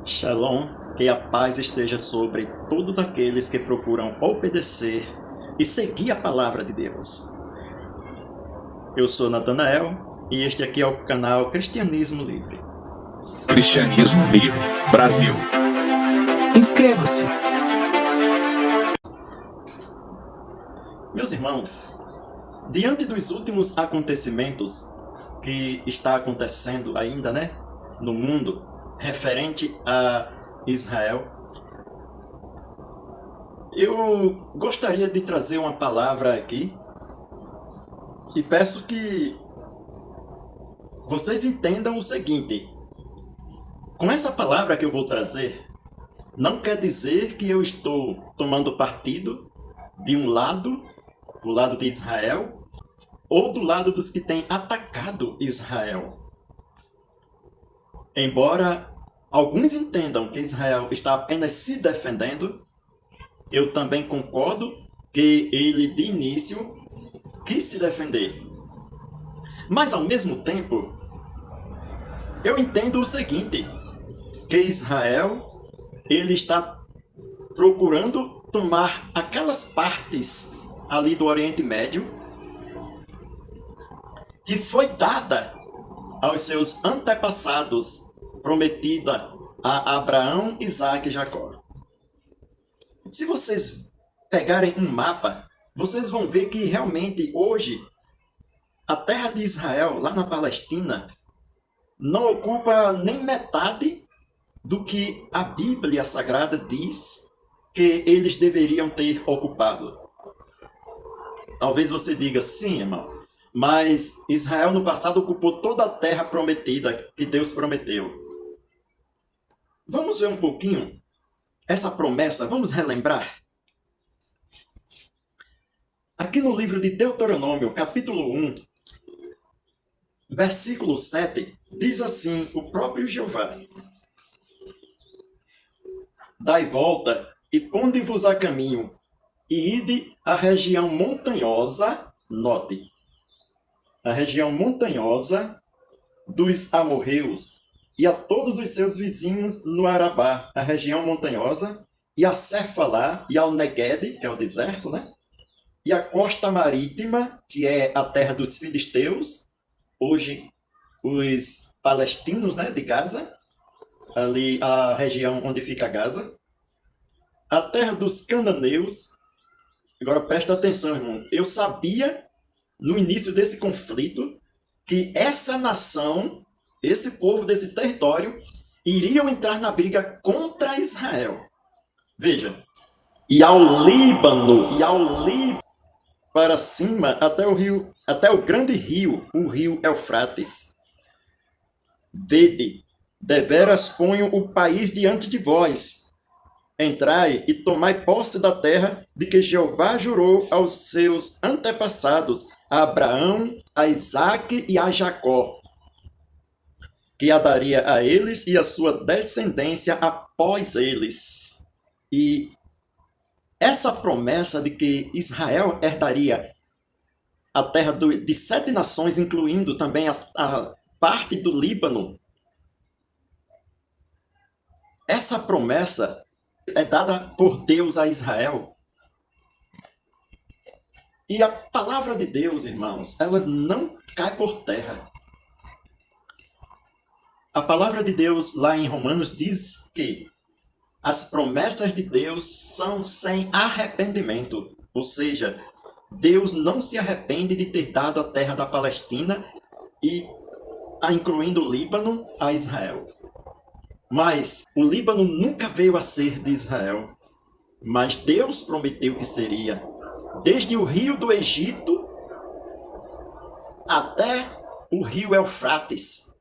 Shalom, que a paz esteja sobre todos aqueles que procuram obedecer e seguir a palavra de Deus. Eu sou Natanael e este aqui é o canal Cristianismo Livre. Cristianismo Livre, Brasil. Inscreva-se. Meus irmãos, diante dos últimos acontecimentos que está acontecendo ainda, no mundo, referente a Israel, eu gostaria de trazer uma palavra aqui e peço que vocês entendam o seguinte: com essa palavra que eu vou trazer, não quer dizer que eu estou tomando partido de um lado, do lado de Israel, ou do lado dos que têm atacado Israel. Embora alguns entendam que Israel está apenas se defendendo, eu também concordo que ele, de início, quis se defender. Mas, ao mesmo tempo, eu entendo o seguinte, que Israel, ele está procurando tomar aquelas partes ali do Oriente Médio que foi dada aos seus antepassados, prometida a Abraão, Isaque e Jacó. Se vocês pegarem um mapa, vocês vão ver que realmente hoje a terra de Israel, lá na Palestina, não ocupa nem metade do que a Bíblia Sagrada diz que eles deveriam ter ocupado. Talvez você diga, sim, irmão, mas Israel no passado ocupou toda a terra prometida que Deus prometeu. Vamos ver um pouquinho essa promessa, vamos relembrar. Aqui no livro de Deuteronômio, capítulo 1, versículo 7, diz assim o próprio Jeová: Dai volta e ponde-vos a caminho, e ide à região montanhosa, note, a região montanhosa dos amorreus, e a todos os seus vizinhos no Arabá, a região montanhosa, e a Cefalá, e ao Negueb, que é o deserto, e a costa marítima, que é a terra dos filisteus, hoje os palestinos, de Gaza, ali a região onde fica Gaza, a terra dos cananeus. Agora presta atenção, irmão, eu sabia no início desse conflito que essa nação, esse povo desse território, iriam entrar na briga contra Israel. Veja, e ao Líbano, para cima, até o grande rio, o rio Eufrates. Vede, deveras ponho o país diante de vós. Entrai e tomai posse da terra de que Jeová jurou aos seus antepassados, a Abraão, a Isaque e a Jacó, que a daria a eles e a sua descendência após eles. E essa promessa de que Israel herdaria a terra de 7 nações, incluindo também a parte do Líbano, essa promessa é dada por Deus a Israel. E a palavra de Deus, irmãos, elas não cai por terra. A palavra de Deus lá em Romanos diz que as promessas de Deus são sem arrependimento. Ou seja, Deus não se arrepende de ter dado a terra da Palestina e incluindo o Líbano a Israel. Mas o Líbano nunca veio a ser de Israel. Mas Deus prometeu que seria. Desde o rio do Egito até o rio Eufrates.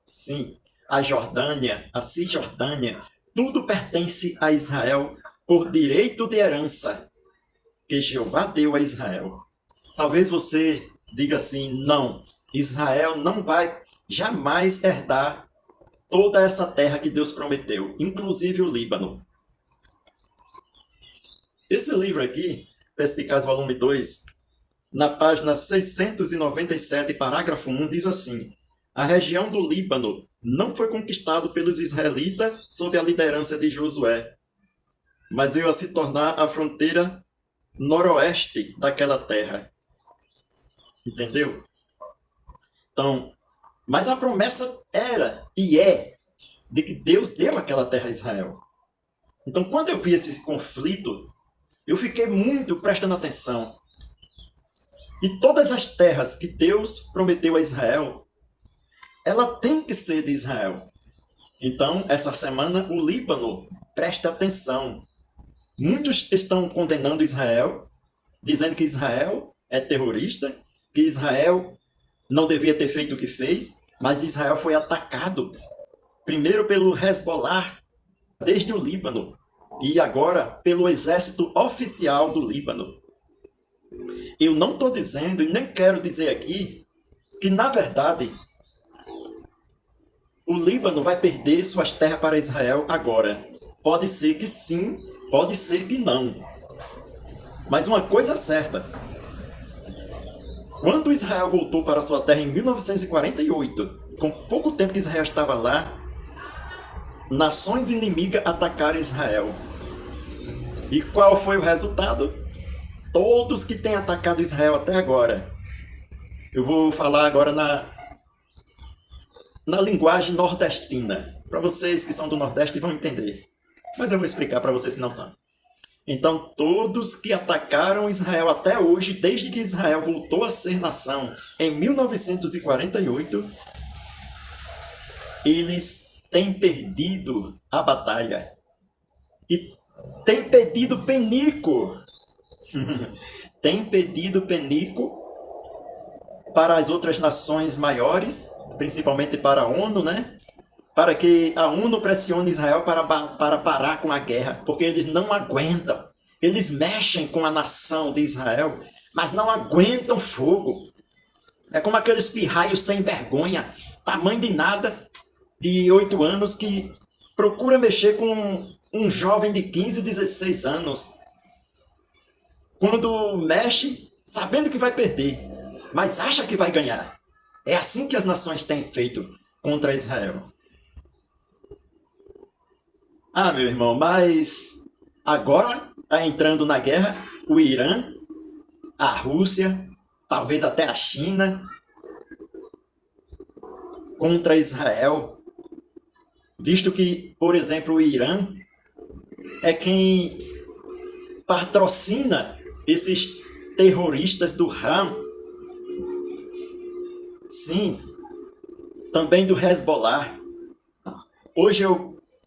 Sim, a Jordânia, a Cisjordânia, tudo pertence a Israel por direito de herança que Jeová deu a Israel. Talvez você diga assim, não, Israel não vai jamais herdar toda essa terra que Deus prometeu, inclusive o Líbano. Esse livro aqui, Perspicaz volume 2, na página 697, parágrafo 1, diz assim: a região do Líbano não foi conquistado pelos israelitas sob a liderança de Josué, mas veio a se tornar a fronteira noroeste daquela terra. Entendeu? Então, mas a promessa era e é de que Deus deu aquela terra a Israel. Então, quando eu vi esse conflito, eu fiquei muito prestando atenção. E todas as terras que Deus prometeu a Israel, ela tem que ser de Israel. Então, essa semana, o Líbano, preste atenção. Muitos estão condenando Israel, dizendo que Israel é terrorista, que Israel não devia ter feito o que fez, mas Israel foi atacado primeiro pelo Hezbollah, desde o Líbano, e agora pelo exército oficial do Líbano. Eu não estou dizendo e nem quero dizer aqui que, na verdade, o Líbano vai perder suas terras para Israel agora. Pode ser que sim, pode ser que não. Mas uma coisa é certa. Quando Israel voltou para sua terra em 1948, com pouco tempo que Israel estava lá, nações inimigas atacaram Israel. E qual foi o resultado? Todos que têm atacado Israel até agora. Eu vou falar agora na linguagem nordestina. Para vocês que são do Nordeste vão entender. Mas eu vou explicar para vocês que não são. Então, todos que atacaram Israel até hoje, desde que Israel voltou a ser nação em 1948, eles têm perdido a batalha. E têm pedido penico. Têm pedido penico para as outras nações maiores, principalmente para a ONU, né? Para que a ONU pressione Israel para parar com a guerra, porque eles não aguentam. Eles mexem com a nação de Israel, mas não aguentam fogo. É como aqueles pirraios sem vergonha, tamanho de nada, de 8 anos, que procura mexer com um jovem de 15, 16 anos. Quando mexe, sabendo que vai perder, mas acha que vai ganhar. É assim que as nações têm feito contra Israel. Ah, meu irmão, mas agora está entrando na guerra o Irã, a Rússia, talvez até a China, contra Israel. Visto que, por exemplo, o Irã é quem patrocina esses terroristas do Hamas. Sim, também do Hezbollah. Hoje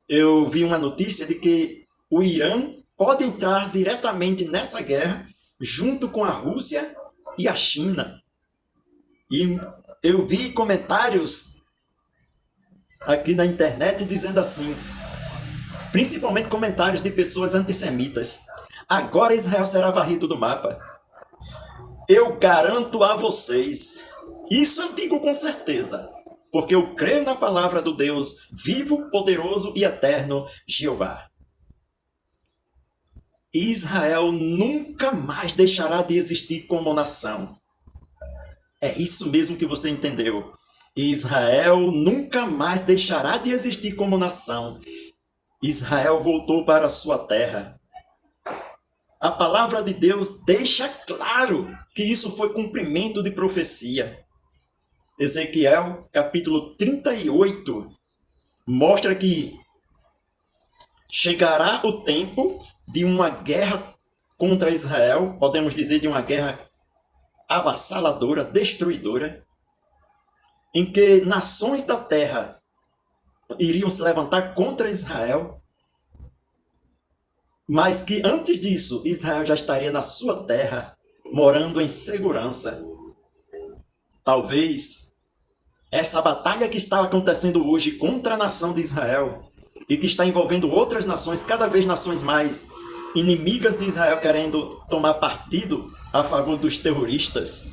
eu vi uma notícia de que o Irã pode entrar diretamente nessa guerra junto com a Rússia e a China. E eu vi comentários aqui na internet dizendo assim, principalmente comentários de pessoas antissemitas: agora Israel será varrido do mapa. Eu garanto a vocês, isso eu digo com certeza, porque eu creio na palavra do Deus vivo, poderoso e eterno, Jeová. Israel nunca mais deixará de existir como nação. É isso mesmo que você entendeu. Israel nunca mais deixará de existir como nação. Israel voltou para sua terra. A palavra de Deus deixa claro que isso foi cumprimento de profecia. Ezequiel, capítulo 38, mostra que chegará o tempo de uma guerra contra Israel, podemos dizer de uma guerra avassaladora, destruidora, em que nações da terra iriam se levantar contra Israel, mas que antes disso Israel já estaria na sua terra, morando em segurança. Talvez essa batalha que está acontecendo hoje contra a nação de Israel e que está envolvendo outras nações, cada vez nações mais inimigas de Israel, querendo tomar partido a favor dos terroristas,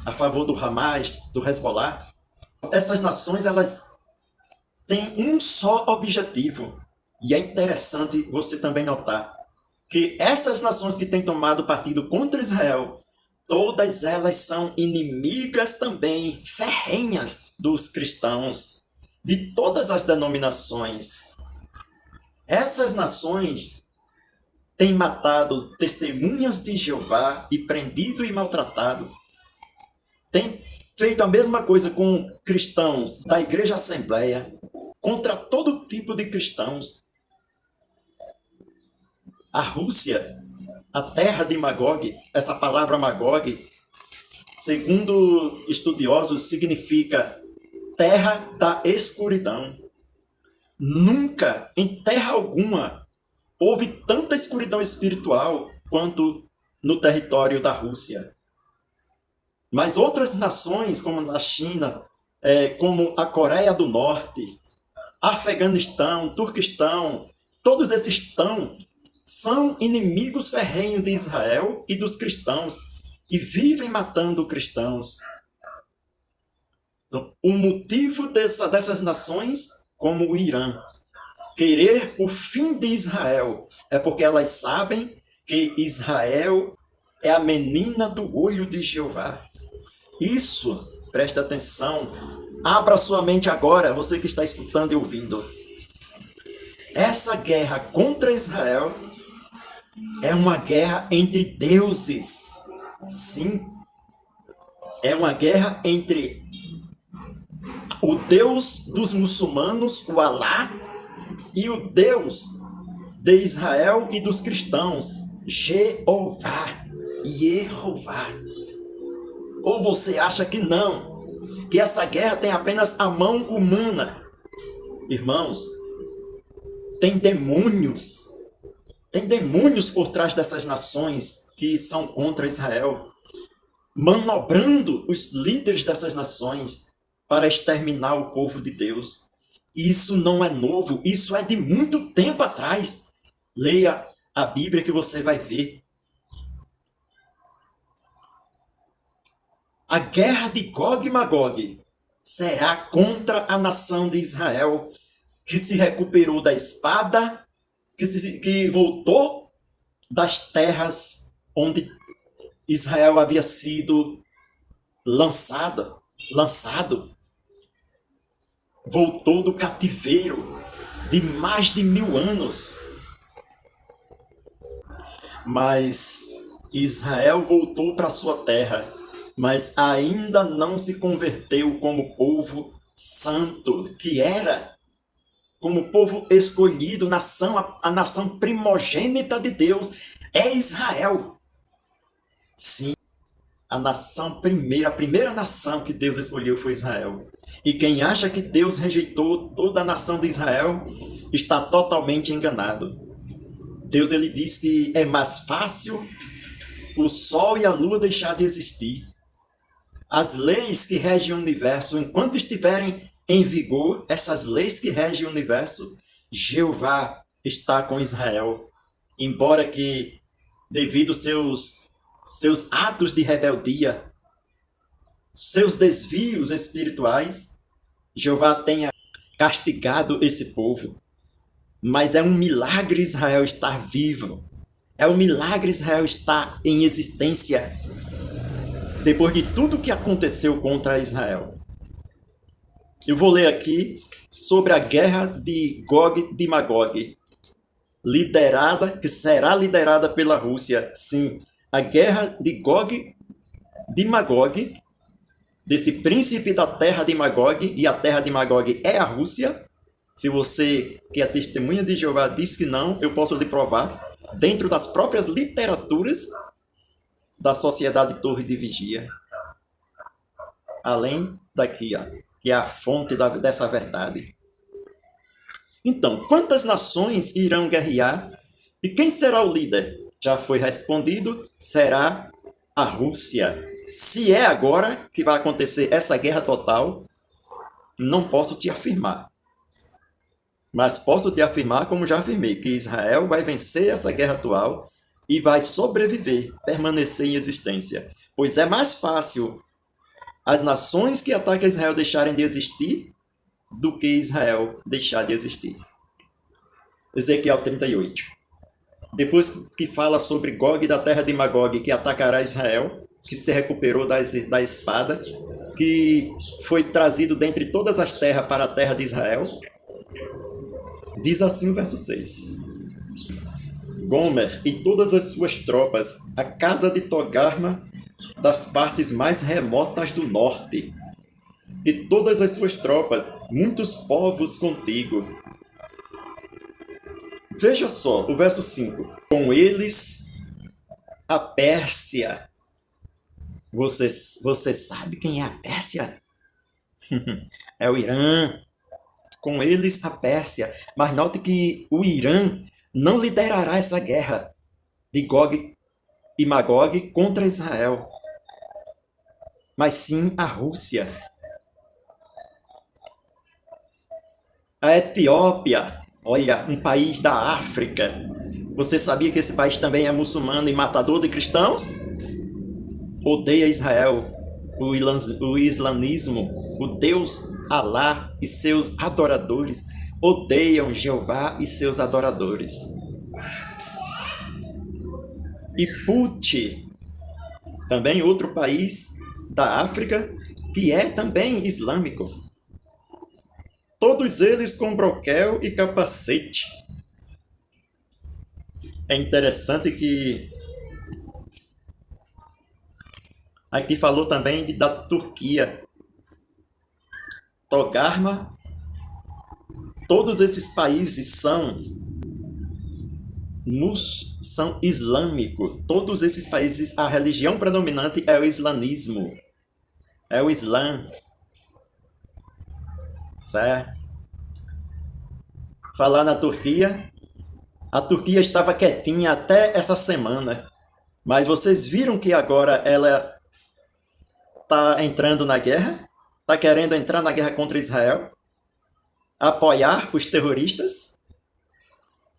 a favor do Hamas, do Hezbollah. Essas nações, elas têm um só objetivo. E é interessante você também notar que essas nações que têm tomado partido contra Israel, todas elas são inimigas também ferrenhas dos cristãos. de todas as denominações. Essas nações têm matado testemunhas de Jeová e prendido e maltratado. Têm feito a mesma coisa com cristãos da Igreja Assembleia, contra todo tipo de cristãos. A Rússia, a terra de Magog, essa palavra Magog, segundo estudiosos, significa terra da escuridão. Nunca, em terra alguma, houve tanta escuridão espiritual quanto no território da Rússia. Mas outras nações, como a China, como a Coreia do Norte, Afeganistão, Turquestão, todos esses são inimigos ferrenhos de Israel e dos cristãos e vivem matando cristãos. Então, o motivo dessas nações, como o Irã, querer o fim de Israel é porque elas sabem que Israel é a menina do olho de Jeová. Isso, presta atenção, abra sua mente agora, você que está escutando e ouvindo. Essa guerra contra Israel é uma guerra entre deuses. Sim, é uma guerra entre o Deus dos muçulmanos, o Alá, e o Deus de Israel e dos cristãos, Jeová, Yehová. Ou você acha que não, que essa guerra tem apenas a mão humana? Irmãos, tem demônios por trás dessas nações que são contra Israel, manobrando os líderes dessas nações para exterminar o povo de Deus. Isso não é novo, isso é de muito tempo atrás. Leia a Bíblia que você vai ver. A guerra de Gog e Magog será contra a nação de Israel, que se recuperou da espada, que voltou das terras onde Israel havia sido lançado. Voltou do cativeiro de mais de 1000 anos. Mas Israel voltou para sua terra, mas ainda não se converteu como povo santo que era, como povo escolhido, a nação primogênita de Deus é Israel. Sim, a primeira nação que Deus escolheu foi Israel. E quem acha que Deus rejeitou toda a nação de Israel está totalmente enganado. Deus ele diz que é mais fácil o sol e a lua deixar de existir. As leis que regem o universo, enquanto estiverem em vigor, essas leis que regem o universo, Jeová está com Israel. Embora que, devido aos seus atos de rebeldia, seus desvios espirituais, Jeová tenha castigado esse povo. Mas é um milagre Israel estar vivo. É um milagre Israel estar em existência depois de tudo que aconteceu contra Israel. Eu vou ler aqui sobre a guerra de Gog e Magog, que será liderada pela Rússia. Sim, a guerra de Gog de Magog, desse príncipe da terra de Magog, e a terra de Magog é a Rússia. Se você, que é testemunha de Jeová, diz que não, eu posso lhe provar, dentro das próprias literaturas da Sociedade Torre de Vigia. Além daqui, ó, que é a fonte dessa verdade. Então, quantas nações irão guerrear? E quem será o líder? Já foi respondido, será a Rússia. Se é agora que vai acontecer essa guerra total, não posso te afirmar. Mas posso te afirmar, como já afirmei, que Israel vai vencer essa guerra atual e vai sobreviver, permanecer em existência. Pois é mais fácil as nações que atacam Israel deixarem de existir do que Israel deixar de existir. Ezequiel 38. Depois que fala sobre Gog da terra de Magog, que atacará Israel, que se recuperou da espada, que foi trazido dentre todas as terras para a terra de Israel? Diz assim o verso 6. Gomer e todas as suas tropas, a casa de Togarma, das partes mais remotas do norte, e todas as suas tropas, muitos povos contigo. Veja só o verso 5. Com eles, a Pérsia. Você sabe quem é a Pérsia? É o Irã. Com eles, a Pérsia. Mas note que o Irã não liderará essa guerra de Gog e Magog contra Israel, mas sim a Rússia. A Etiópia, olha, um país da África. Você sabia que esse país também é muçulmano e matador de cristãos? Odeia Israel, o islamismo, o Deus Alá e seus adoradores odeiam Jeová e seus adoradores. E Puti, também outro país da África, que é também islâmico. Todos eles com broquel e capacete. É interessante que aqui falou também da Turquia. Togarma. Todos esses países são islâmicos. Todos esses países, a religião predominante é o islamismo. É o Islã. Certo? Falar na Turquia. A Turquia estava quietinha até essa semana. Mas vocês viram que agora ela está entrando na guerra? Está querendo entrar na guerra contra Israel? Apoiar os terroristas?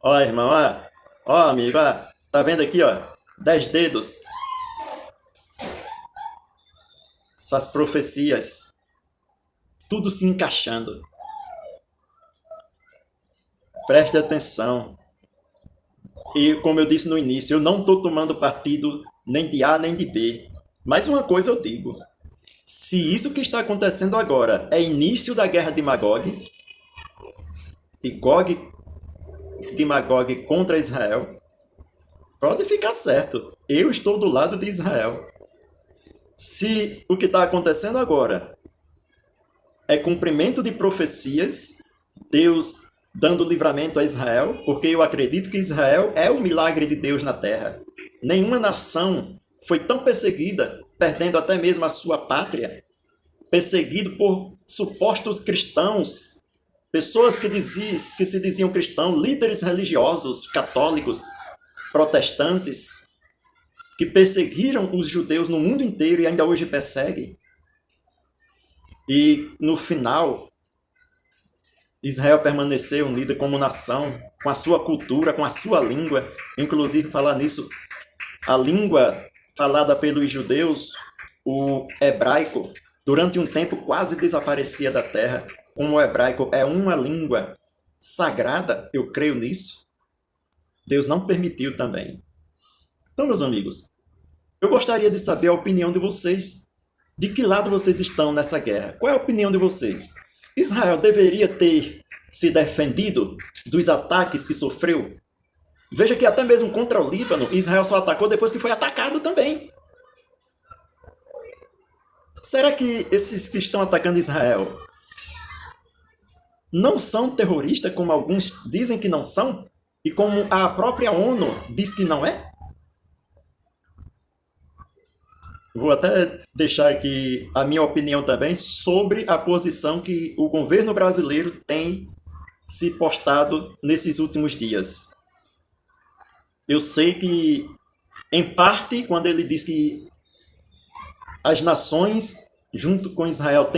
Ó, irmão, ó, amigo, ó, tá vendo aqui, ó, 10 dedos. Essas profecias, tudo se encaixando. Preste atenção. E como eu disse no início, eu não estou tomando partido nem de A nem de B. Mas uma coisa eu digo. Se isso que está acontecendo agora é início da guerra de Magog, de Gog de Magog contra Israel, pode ficar certo. Eu estou do lado de Israel. Se o que está acontecendo agora é cumprimento de profecias, Deus dando livramento a Israel, porque eu acredito que Israel é o milagre de Deus na terra. Nenhuma nação foi tão perseguida, perdendo até mesmo a sua pátria, perseguido por supostos cristãos, pessoas que se diziam cristãos, líderes religiosos, católicos, protestantes, que perseguiram os judeus no mundo inteiro e ainda hoje perseguem. E no final, Israel permaneceu unida como nação, com a sua cultura, com a sua língua. Inclusive, falar nisso, a língua falada pelos judeus, o hebraico, durante um tempo quase desaparecia da terra. Como o hebraico é uma língua sagrada, eu creio nisso, Deus não permitiu também. Então, meus amigos, eu gostaria de saber a opinião de vocês. De que lado vocês estão nessa guerra? Qual é a opinião de vocês? Israel deveria ter se defendido dos ataques que sofreu? Veja que até mesmo contra o Líbano, Israel só atacou depois que foi atacado também. Será que esses que estão atacando Israel não são terroristas, como alguns dizem que não são? E como a própria ONU diz que não é? Vou até deixar aqui a minha opinião também sobre a posição que o governo brasileiro tem se postado nesses últimos dias. Eu sei que, em parte, quando ele diz que as nações, junto com Israel,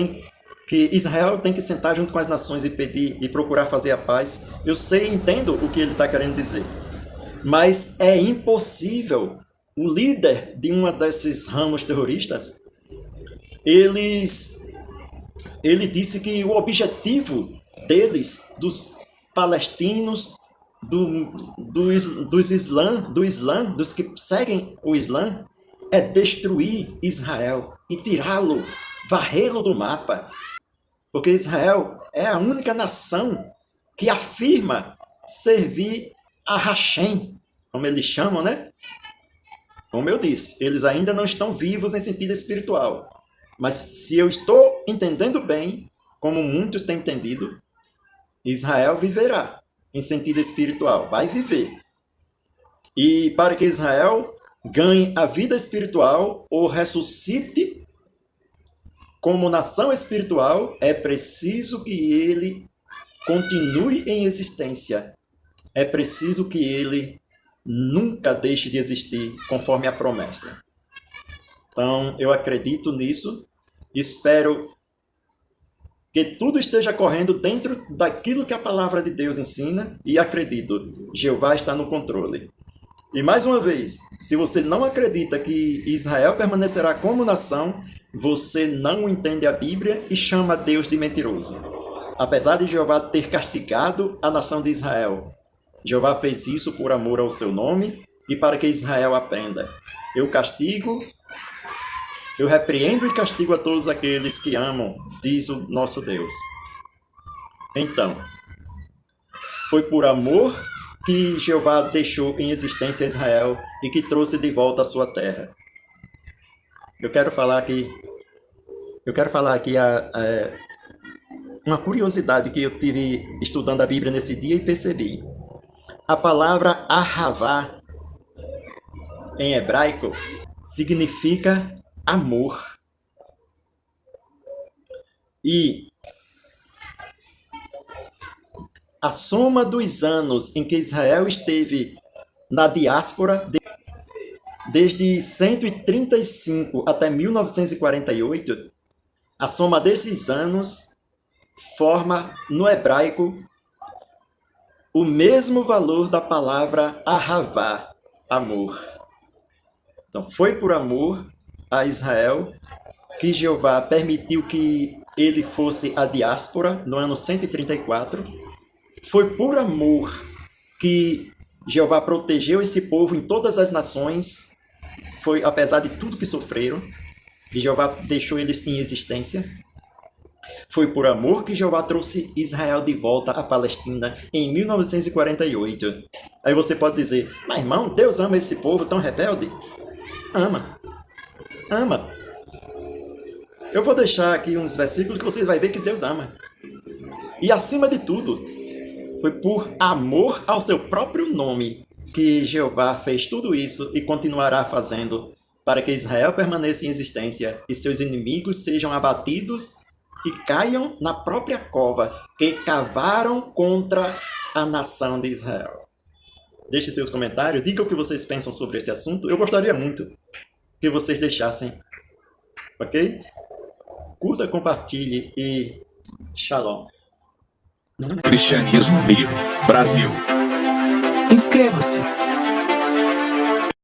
Israel tem que sentar junto com as nações e pedir e procurar fazer a paz, eu sei e entendo o que ele está querendo dizer. Mas é impossível. O líder de uma desses ramos terroristas, ele disse que o objetivo deles, dos palestinos, do Islã, dos que seguem o Islã, é destruir Israel e tirá-lo varrê-lo do mapa, porque Israel é a única nação que afirma servir a Hashem, como eles chamam, né? Como eu disse, eles ainda não estão vivos em sentido espiritual. Mas se eu estou entendendo bem, como muitos têm entendido, Israel viverá em sentido espiritual, vai viver. E para que Israel ganhe a vida espiritual ou ressuscite como nação espiritual, é preciso que ele continue em existência. É preciso que ele nunca deixe de existir, conforme a promessa. Então, eu acredito nisso. Espero que tudo esteja correndo dentro daquilo que a palavra de Deus ensina e acredito, Jeová está no controle. E mais uma vez, se você não acredita que Israel permanecerá como nação, você não entende a Bíblia e chama Deus de mentiroso. Apesar de Jeová ter castigado a nação de Israel, Jeová fez isso por amor ao seu nome e para que Israel aprenda. Eu repreendo e castigo a todos aqueles que amam, diz o nosso Deus. Então, foi por amor que Jeová deixou em existência Israel e que trouxe de volta a sua terra. Eu quero falar aqui uma curiosidade que eu tive estudando a Bíblia nesse dia e percebi. A palavra ahavá, em hebraico, significa amor. E a soma dos anos em que Israel esteve na diáspora, desde 135 até 1948, a soma desses anos forma, no hebraico, o mesmo valor da palavra ahavá, amor. Então, foi por amor a Israel que Jeová permitiu que ele fosse à diáspora no ano 134. Foi por amor que Jeová protegeu esse povo em todas as nações. Foi apesar de tudo que sofreram, que Jeová deixou eles em existência. Foi por amor que Jeová trouxe Israel de volta à Palestina em 1948. Aí você pode dizer, mas irmão, Deus ama esse povo tão rebelde? Ama. Ama. Eu vou deixar aqui uns versículos que vocês vão ver que Deus ama. E acima de tudo, foi por amor ao seu próprio nome que Jeová fez tudo isso e continuará fazendo para que Israel permaneça em existência e seus inimigos sejam abatidos e caiam na própria cova que cavaram contra a nação de Israel. Deixe seus comentários, diga o que vocês pensam sobre esse assunto. Eu gostaria muito que vocês deixassem, ok? Curta, compartilhe e shalom. Cristianismo Livre, Brasil. Inscreva-se.